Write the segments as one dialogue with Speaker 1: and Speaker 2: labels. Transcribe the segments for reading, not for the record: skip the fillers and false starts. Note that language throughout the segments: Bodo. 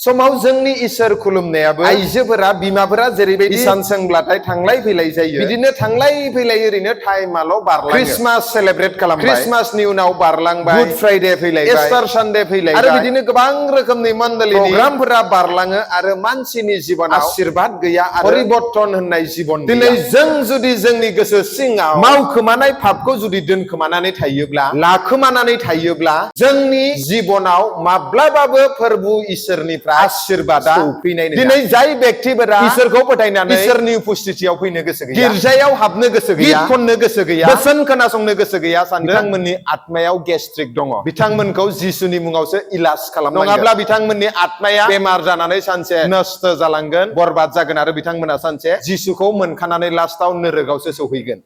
Speaker 1: समाव जोंनि इसोर खुलुमनायाबो आइजोफोरा बिमाफोरा जेरैबायदि सान सोंब्लाथाय थांलाय फैलाय जायो बिदिनो थांलाय फैलाय ओरैनो टाइमाल' बारलाङो क्रिसमास सेलेब्रेट खालामबाय क्रिसमासनि उनाव बारलांबाय गुड फ्राइडे फैलायबाय इस्टार सानडे फैलायबाय आरो बिदिनो गोबां रोखोमनि मण्डलिनि प्रग्रामफोरा बारलाङो आरो मानसिनि जिबनाव आशीर्बाद गैया आरो परिबर्तन होननाय जिबन गैया दिनै जों जुदि जोंनि गोसो सिङाव मावखोमानाय पापखौ जुदि दोनखोमानानै थायोब्ला लाखोमानानै थायोब्ला जोंनि जिबनाव माब्लाबाबो फोरबु इसोरनिफ्राय आशीर्बादा सौफैनाय नङा दिनै जाय व्यक्तिफोरा इसोरखौ फोथायनानै इसोरनि उपस्थितियाव फैनो गोसो गैया गिर्जायाव हाबनो गोसो गैया गीत खननो गोसो गैया बोसोन खोनासंनो गोसो गैया सानदों बिथांमोननि आत्मायाव गेस्ट्रिक दङ बिथांमोनखौ जिसुनि मुङावसो इलाज खालामनांगोन नङाब्ला बिथांमोननि आत्माया बेमार जानानै सानसे नष्ट जालांगोन बरबाद जागोन आरो बिथांमोना सानसे जिसुखौ मोनखानानै लास्टाव नोरोगावसो सौहैगोन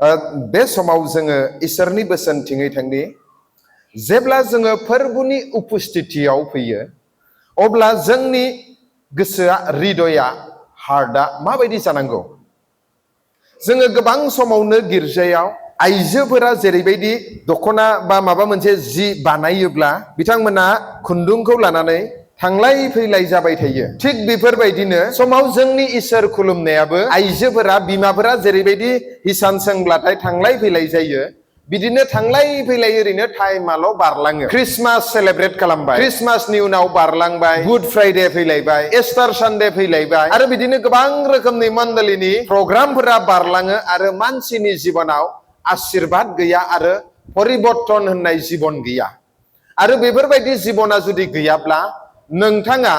Speaker 1: बे समाव जोङो इसोरनि बोसोनथिङै थांनि जेब्ला जोङो फोरबुनि उपस्थितियाव फैयो अब्ला जोंनि गोसोआ हृदया हार्टआ माबायदि जानांगौ जोङो गोबां समावनो गिर्जायाव आइजोफोरा जेरैबायदि दखना बा माबा मोनसे जि बानायोब्ला बिथांमोना खुन्दुंखौ लानानै थांलाय फैलाय जाबाय थायो थिग बेफोरबायदिनो समाव जोंनि इसोर खुलुमनायाबो आइजोफोरा बिमाफोरा जेरैबायदि हिसान सोंब्लाथाय थांलाय फैलाय जायो बिदिनो थांलाय फैलाय ओरैनो टाइमाल' बारलाङो क्रिसमास सेलेब्रेट खालामबाय क्रिसमासनि उनाव बारलांबाय गुड फ्राइडे फैलायबाय इस्टार सानडे फैलायबाय आरो बिदिनो गोबां रोखोमनि मण्डलिनि प्रग्रामफोरा बारलाङो आरो मानसिनि जिबनाव आशीर्बाद गैया आरो परिबर्तन होननाय जिबन गैया आरो बेफोरबायदि जिबना जुदि गैयाब्ला नोंथाङा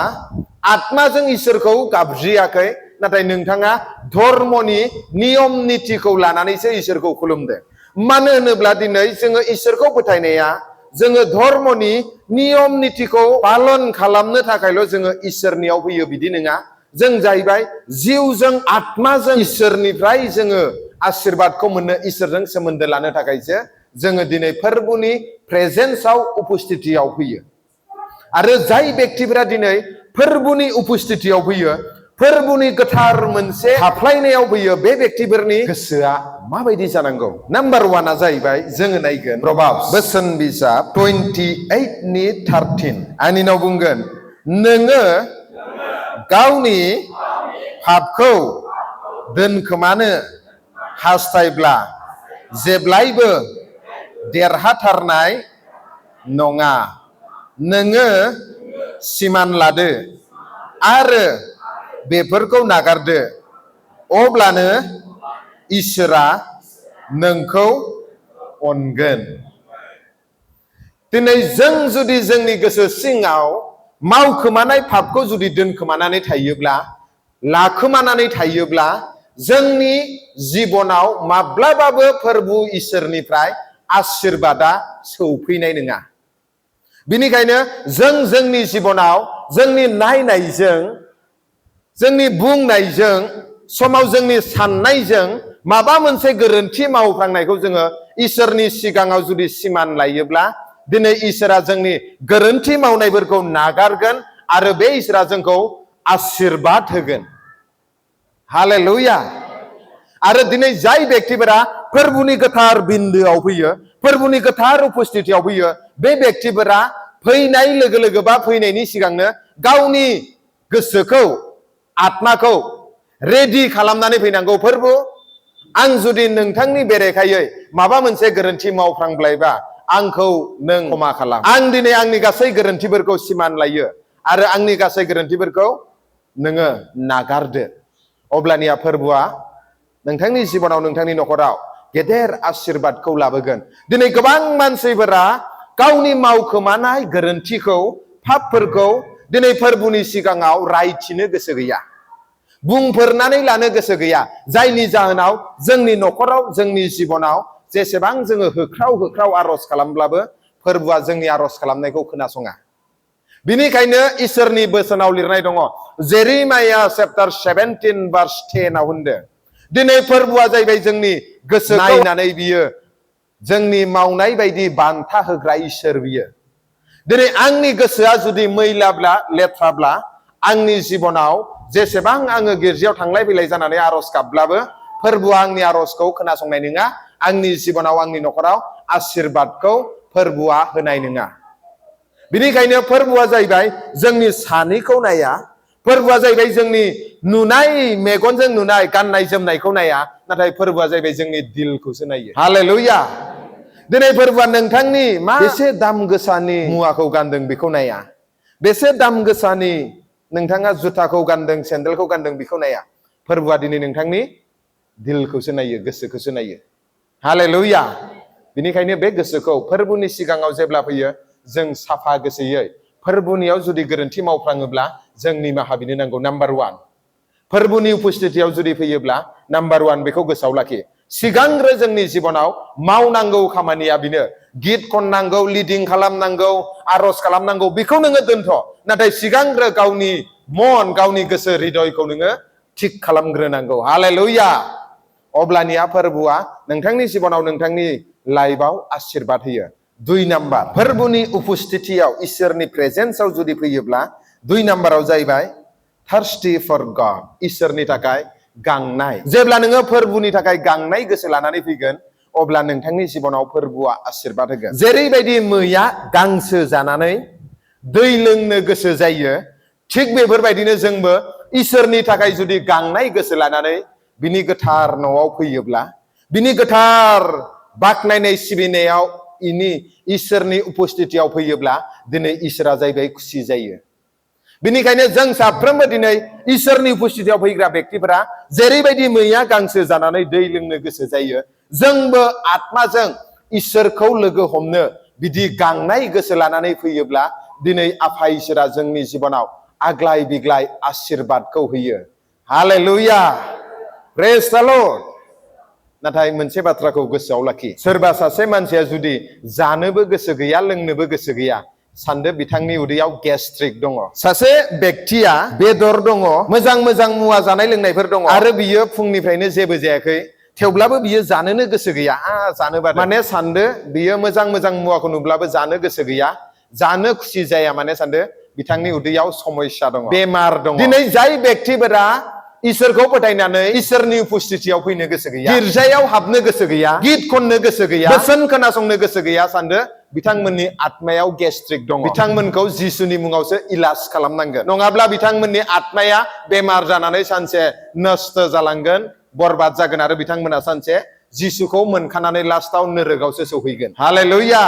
Speaker 1: आत्माजों इसोरखौ गाबज्रियाखै नाथाय नोंथाङा धर्मनि नियम नितिखौ लानानैसो इसोरखौ खुलुमदों मानो होनोब्ला दिनै जोङो इसोरखौ फोथायनाया जोङो धर्मनि नियम नितिखौ पालन खालामनो थाखायल' जोङो इसोरनियाव फैयो बिदि नङा जों जाहैबाय जिउजों आत्माजों इसोरनिफ्राय जोङो आशीर्बादखौ मोननो इसोरजों सोमोन्दो लानो थाखायसो जोङो दिनै फोरबुनि प्रेजेन्सआव उपस्थितियाव फैयो आरो जाय व्यक्तिफोरा दिनै फोरबुनि उपस्थितियाव फैयो फोरबुनि गोथार मोनसे हाबलायनायाव फैयो बे व्यक्तिफोरनि गोसोआ माबायदि जानांगौ नाम्बार 1आ जाहैबाय जोङो नायगोन प्रभाब्स बोसोन बिजाब 28:13 आंनिनाव बुंगोन नोङो गावनि पापखौ दोनखोमानो हास्थायब्ला जेब्लायबो देरहाथारनाय नङा नोङो सिमान लादो आरो बेफोरखौ नागारदो अब्लानो इसोरा नोंखौ अनगोन दिनै जों जुदि जोंनि गोसो सिङाव मावखोमानाय पापखौ जुदि दोनखोमानानै थायोब्ला लाखोमानानै थायोब्ला जोंनि जिबनाव माब्लाबाबो फोरबु इसोरनिफ्राय आशीर्बादा सौफैनाय नङा बिनिखायनो जों जोंनि जिबनाव जोंनि नायनायजों जोंनि बुंनायजों समाव जोंनि साननायजों माबा मोनसे गोरोन्थि मावफ्लांनायखौ जोङो इसोरनि सिगाङाव जुदि सिमान लायोब्ला दिनै इसोरा जोंनि गोरोन्थि मावनायफोरखौ नागारगोन आरो बे इसोरा जोंखौ आशीर्बाद होगोन हालेलुया आरो दिनै जाय व्यक्तिफोरा फोरबुनि गोथार बिन्दोआव फैयो फोरबुनि गोथार उपस्थितियाव फैयो बे व्यक्तिफोरा फैनाय लोगो लोगो बा फैनायनि सिगांनो गावनि गोसोखौ आत्माखौ रेडि खालामनानै फैनांगौ फोरबु आं जुदि नोंथांनि बेरेखायै माबा मोनसे गोरोन्थि मावफ्लांबायबा आंखौ नों क्षमा खालाम आं दिनै आंनि गासै गोरोन्थिफोरखौ सिमान लायो आरो आंनि गासै गोरोन्थिफोरखौ नोङो नागारदो अब्लानिया फोरबुआ नोंथांनि जिबनाव नोंथांनि नखराव गेदेर आशीर्बादखौ लाबोगोन दिनै गोबां मानसिफोरा गावनि मावखोमानाय गोरोन्थिखौ पापफोरखौ दिनै फोरबुनि सिगाङाव रायथिनो गोसो गैया बुंफोरनानै लानो गोसो गैया जायनि जाहोनाव जोंनि नखराव जोंनि जिबनाव जेसेबां जोङो होख्राव होख्राव आरज खालामब्लाबो फोरबुआ जोंनि आरज खालामनायखौ खोनासङा बिनिखायनो इसोरनि बोसोनाव लिरनाय दङ जेरेमाया चैप्टार 17 verse 10 आव होनदों दिनै फोरबुआ जाहैबाय जोंनि गोसो नायनानै बियो जोंनि मावनाय बायदि बान्था होग्रा इसोर बियो। दिनै आंनि गोसोआ जुदि मैलाब्ला लेथ्राब्ला आंनि जिबनाव जेसेबां आङो गिर्जायाव थांलाय फैलाय जानानै आरज गाबब्लाबो फोरबुआ आंनि आरजखौ खोनासंनाय नङा। आंनि जिबनाव आंनि न'खराव आशीर्बादखौ फोरबुआ होनाय नङा। बिनिखायनो फोरबुआ जाहैबाय जोंनि सानैखौ नाया। फोरबुआ जाहैबाय जोंनि नुनाय मेगनजों नुनाय गाननाय जोमनायखौ नाया, नाथाय फोरबुआ जाहैबाय जोंनि दिलखौसो नायो। हालेलुया। दिनै फोरबुआ नोंथांनि बेसे दाम गोसानि मुवाखौ गानदों बेखौ नाया, बेसे दाम गोसानि नोंथाङा जुथाखौ गानदों सेन्देलखौ गानदों बेखौ नाया। फोरबुआ दिनै नोंथांनि दिलखौसो नायो, गोसोखौसो नायो। हालेलुया। बिनिखायनो बे गोसोखौ फोरबुनि सिगाङाव जेब्ला फैयो जों साफा गोसोयै, फोरबुनियाव जुदि गोरोन्थि मावफ्लाङोब्ला जों निमाहा बिनो नांगौ। नाम्बार 1 फोरबुनि उपस्थितियाव जुदि फैयोब्ला नाम्बार 1 बेखौ गोसोआव लाखि। सिगांग्रो जोंनि जिबनाव मावनांगौ खामानिया बिनो गित खननांगौ, लिडिं खालामनांगौ, आरज खालामनांगौ बेखौ नोङो दोनथ'। नाथाय सिगांग्रो गावनि मन, गावनि गोसो हृदयखौ नोङो थिग खालामग्रोनांगौ। हालेलुया। अब्लानिया फोरबुआ नोंथांनि जिबनाव नोंथांनि लाइफआव आशीर्बाद होयो। 2 नाम्बार फोरबुनि उपस्थितियाव इसोरनि प्रेजेन्सआव जुदि फैयोब्ला 2 नाम्बाराव जाहैबाय थार्स्टी फर गड, इसोरनि थाखाय गांनाय। जेब्ला नोङो फोरबुनि थाखाय गांनाय गोसो लानानै फैगोन अब्ला नोंथांनि जिबनाव फोरबुआ आशीर्बाद होगोन। जेरैबायदि मैया गांसो जानानै दै लोंनो गोसो जायो, थिग बेफोरबायदिनो जोंबो इसोरनि थाखाय जुदि गांनाय गोसो लानानै बिनि गोथार न'आव फैयोब्ला, बिनि गोथार बाख्नायनाय सिबिनायाव इनि इसोरनि उपस्थितियाव फैयोब्ला दिनै इसोरा जाहैबाय खुसि जायो। बिनिखायनो जों साफ्रोमबो दिनै इसोरनि उपस्थितियाव फैग्रा व्यक्तिफोरा जेरैबायदि मैया गांसो जानानै दै लोंनो गोसो जायो, जोंबो आत्माजों इसोरखौ लोगो हमनो बिदि गांनाय गोसो लानानै फैयोब्ला दिनै आफा इसोरा जोंनि जिबनाव आग्लाय बिग्लाय आशीर्बादखौ होयो। हालेलुया। प्रेज द लर्ड। नाथाय मोनसे बाथ्राखौ गोसोआव लाखि, सोरबा सासे मानसिया जुदि जानोबो गोसो गैया, लोंनोबो गोसो गैया, सानदो बिथांनि उदैयाव गेस्ट्रिक दङ। सासे व्यक्तिया बेदर दङ, मोजां मोजां मुवा जानाय लोंनायफोर दङ, आरो बियो फुंनिफ्रायनो जेबो जायाखै, थेवब्लाबो बियो जानोनो गोसो गैया। जानोबा माने सानदो बियो मोजां मोजां मुवाखौ नुब्लाबो जानो गोसो गैया, जानो खुसि जाया, माने सानदो बिथांनि उदैयाव समस्या दङ, बेमार दङ। दिनै जाय व्यक्तिफोरा इसोरखौ फोथायनानै इसोरनि उपस्थितियाव फैनो गोसो गैया, गिर्जायाव हाबनो गोसो गैया, गित खननो गोसो गैया, बोसोन खोनासंनो गोसो गैया, सानदो बिथांमोननि आत्मायाव गेस्ट्रिक दङ। बिथांमोनखौ जिसुनि मुङावसो इलाज खालामनांगोन, नङाब्ला बिथांमोननि आत्माया बेमार जानानै सानसे नष्ट जालांगोन, बरबाद जागोन, आरो बिथांमोना सानसे जिसुखौ मोनखानानै लास्टाव नोरोगावसो सौहैगोन। हालेलुया।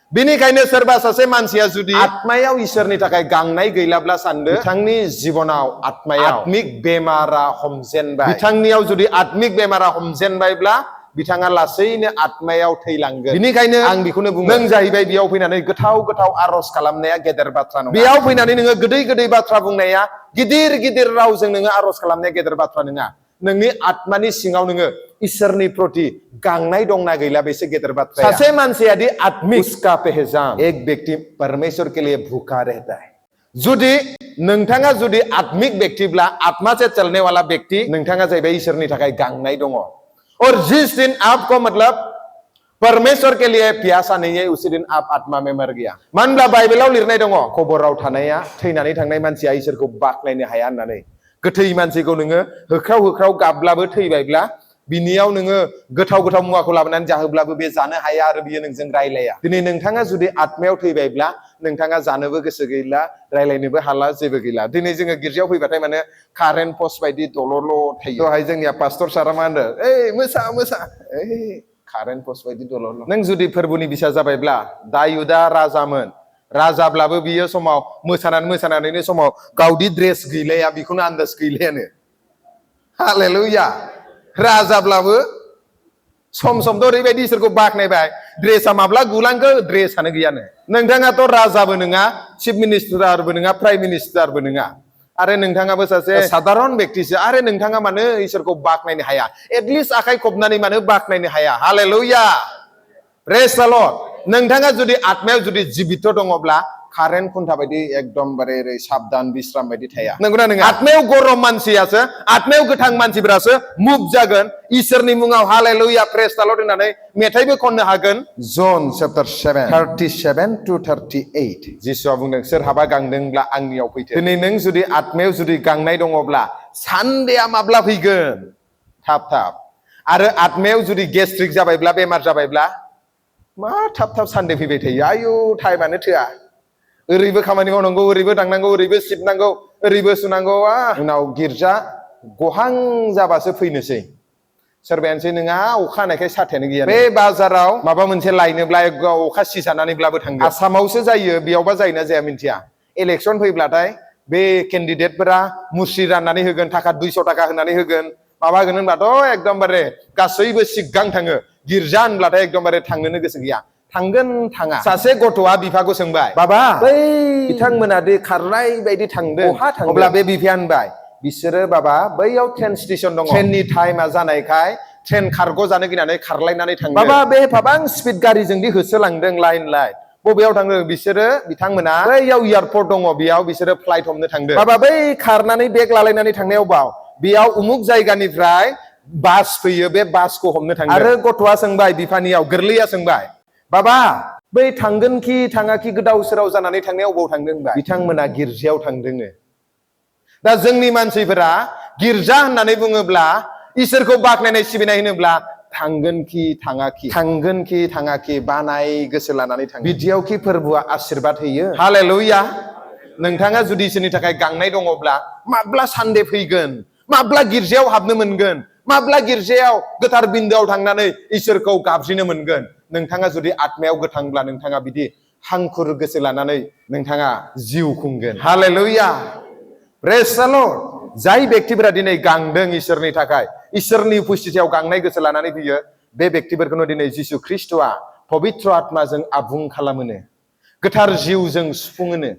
Speaker 1: बिनिखायनो सोरबा सासे मानसिया जुदि आत्मायाव इसोरनि थाखाय गांनाय गैलाब्ला सानदो बिथांनि जिबनाव आत्मायाव आत्मिक बेमारा हमजेनबाय। बिथांनियाव जुदि आत्मिक बेमारा हमजेनबायब्ला बिथाङा लासैनो आत्मायाव थैलांगोन। बिनिखायनो आं बेखौनो बुङो, नों जाहैबाय बेयाव फैनानै गोथाव गोथाव आरज खालामनाया गेदेर बाथ्रा नङा। बेयाव फैनानै नोङो गोदै गोदै बाथ्रा बुंनाया, गिदिर गिदिर रावजों नोङो आरज खालामनाया गेदेर बाथ्रा नङा। नोंनि आत्मानि सिङाव नोङो इसोरनि प्रति गांनाय दंना गैला बेसो गेदेर बाथ्रा। सासे मानसिया दि आत्मिक, उसका पहचान एक व्यक्ति परमेश्वर के लिए भूखा रहता है। जुदि नोंथाङा जुदि आत्मिक व्यक्तिब्ला, आत्मा से चलने वाला व्यक्ति, नोंथाङा जाहैबाय इसोरनि थाखाय गांनाय दङ। और जिस दिन आपको मतलब परमेश्वर के लिए प्यासा नहीं है, उसी दिन आप आत्मा में मर गया। मानो होनब्ला बाइबेलाव लिरनाय दङ, खबराव थानाया थैनानै थांनाय मानसिया इसोरखौ बाख्नायनो हाया होननानै। गोथै मानसिखौ नोङो होख्राव होख्राव गाबब्लाबो थैबायब्ला बिनियाव नोङो गोथाव गोथाव मुवाखौ लाबोनानै जाहोब्लाबो बे जानो हाया, आरो बियो नोंजों रायलाया। दिनै नोंथाङा जुदि आत्मायाव थैबायब्ला नोंथाङा जानोबो गोसो गैला, रायलायनोबो हाला, जेबो गैला। दिनै जोङो गिर्जायाव फैबाथाय माने कारेन्ट पस्ट बायदि दलरल' थायो। दहाय जोंनिया पास्टर सारा मा होनदों, मोसा मोसा, कारेन्ट पस्ट बायदि दलरल'। नों जुदि फोरबुनि बिसा जाबायब्ला, दायुदा राजामोन, राजाब्लाबो बियो समाव मोसानानैनो समाव गावदि ड्रेस गैलाया, बेखौनो आन्दाज गैलायानो। हालेलुया। राजाब्लाबो सम समथ' ओरैबायदि इसोरखौ बाख्नायबाय, ड्रेसा माब्ला गुलांखो ड्रेसानो गैयानो। नोंथाङाथ' राजाबो नङा, चिफ मिनिस्टारबो नङा, प्राइम मिनिस्टारबो नङा, आरो नोंथाङाबो सासे साधारन व्यक्तिसो, आरो नोंथाङा मानो इसोरखौ बाख्नायनो हाया? एटलिस्ट आखाइ खबनानै मानो बाख्नायनो हाया? हालेलुया। प्रेज द लर्ड। नोंथाङा जुदि आत्मायाव जुदि जिबित दङब्ला कारेन्ट खुन्था बायदि एकदमबारे साबधान बिश्राम बायदि थाया नंगौना नङा आत्मायाव गरम मानसियासो आत्मायाव गोथां मानसिफोरासो मुभ जागोन इसोरनि मुङाव हालेलुया प्रेज द लर्ड होननानै मेथाइबो खननो हागोन जन चैप्टार 7 37 to 38 जिसुआ बुंदों सोरहाबा गांदोंब्ला आंनियाव फैथो दिनै नों जुदि आत्मायाव जुदि गांनाय दङब्ला सानदेया माब्ला फैगोन थाब थाब आरो आत्मायाव जुदि गेस्ट्रिक जाबायब्ला बेमार जाबायब्ला मा थाब थाब सानदे फैबाय थायो आयु टाइमानो थोआ ओरैबो खामानि मावनांगौ ओरैबो दांनांगौ ओरैबो सिबनांगौ ओरैबो सुनांगौ उनाव गिर्जा गहां जाबासो फैनोसै सोरबायानोसै नोङा अखा हानायखाय साथायानो गैया बे बाजाराव माबा मोनसे लायनोब्ला अखा सिजानानैब्लाबो थांगोन आसामावसो जायो बेयावबा जायोना जाया मिन्थिया इलेक्सन फैब्लाथाय बे केन्डिडेटफोरा मुस्रि राननानै होगोन थाखा 200 थाखा होनानै होगोन माबा होगोन होनबाथ' एकदमबारे गासैबो सिगां थाङो गिर्जा होनब्लाथाय एकदमबारे थांनोनो गोसो गैया थांगोन थाङा सासे गथ'आ बिफाखौ सोंबाय बाबा बै बिथांमोना दे खारनाय बायदि थांदों अब्ला बे बिफाया होनबाय बिसोरो बाबा बैयाव ट्रेन स्टेशन दङ ट्रेननि टाइमा जानायखाय ट्रेन खारग' जानो गिनानै खारलायनानै थांदों बाबा बे एफाबां स्पिड गारिजों दि होसोलांदों लाइन बबेयाव थांदों बिसोरो बिथांमोना बैयाव एयारपर्ट दङ बेयाव बिसोरो फ्लाइट हमनो थांदों बाबा बै खारनानै बेग लालायनानै थांनायाव बाव बेयाव उमुक जायगानिफ्राय बास फैयो बे बासखौ हमनो थांदों आरो गथ'आ सोंबाय बिफानियाव गोरलैया सोंबाय बाबा बै थांगोन कि थाङाखि गोदाव सोराव जानानै थांनायाव बबाव थांदों होनबा बिथांमोना गिर्जायाव थांदोंनो दा जोंनि मानसिफोरा गिर्जा होननानै बुङोब्ला इसोरखौ बाख्नायनाय सिबिनाय होनोब्ला थांगोन कि थाङाखि बानाय गोसो लानानै थाङो बिदियाव कि फोरबोआ आशीर्बाद होयो हालेलुया नोंथाङा जुदि इसोरनि थाखाय गांनाय दङब्ला माब्ला सानदे फैगोन माब्ला गिर्जायाव हाबनो मोनगोन माब्ला गिर्जायाव गोथार बिन्दोआव थांनानै इसोरखौ गाबज्रिनो मोनगोन नोंथाङा जुदि आत्मायाव गोथांब्ला नोंथाङा बिदि हांखुर गोसो लानानै नोंथाङा जिउ खुंगोन हालेलुया प्रेज द लर्ड जाय व्यक्तिफोरा दिनै गांदों इसोरनि थाखाय इसोरनि उपस्थितियाव गांनाय गोसो लानानै फैयो बे व्यक्तिफोरखौनो दिनै जिसु ख्रिस्ट'आ पबित्र आत्माजों आबुं खालामोनो गोथार जिउजों सुफुङोनो